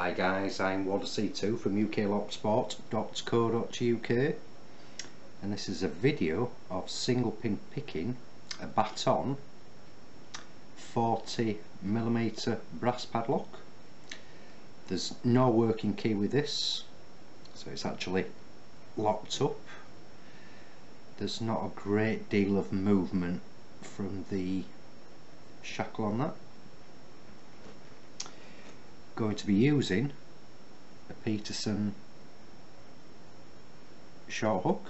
Hi guys, I'm C2 from uklocksport.co.uk, and this is a video of single pin picking a BATON 40mm brass padlock. There's no working key with this, so it's actually locked up. There's not a great deal of movement from the shackle on that. Going to be using a Peterson short hook,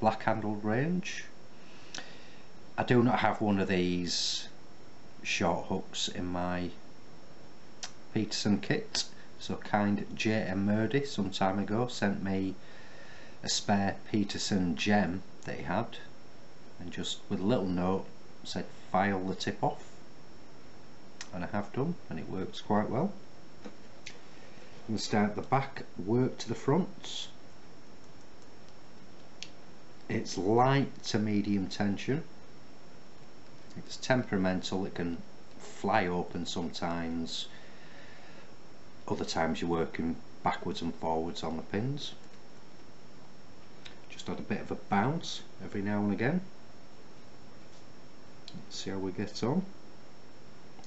black handled range. I do not have one of these short hooks in my Peterson kit, so kind J.M. Murdy some time ago sent me a spare Peterson gem that he had, and just with a little note said file the tip off, and I have done, and it works quite well. I'm going to start at the back, work to the front. It's light to medium tension. It's temperamental, it can fly open sometimes, other times you're working backwards and forwards on the pins. Just add a bit of a bounce every now and again. Let's see how we get on.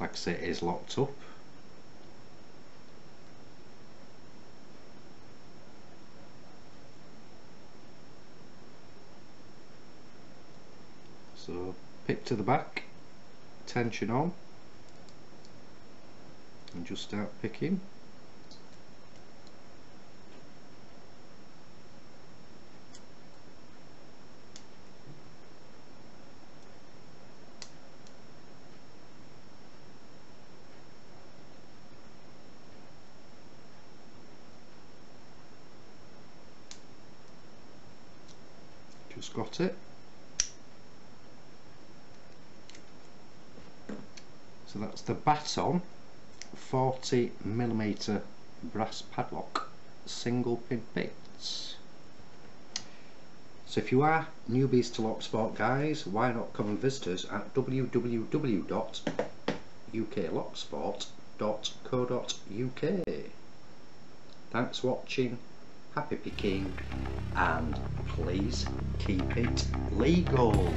Like I say, it is locked up. So pick to the back, tension on, and just start picking. Just got it. So that's the BATON 40mm brass padlock, single pin picks. So if you are newbies to lock sport guys, why not come and visit us at www.uklocksport.co.uk. Thanks for watching, happy picking, and please keep it legal.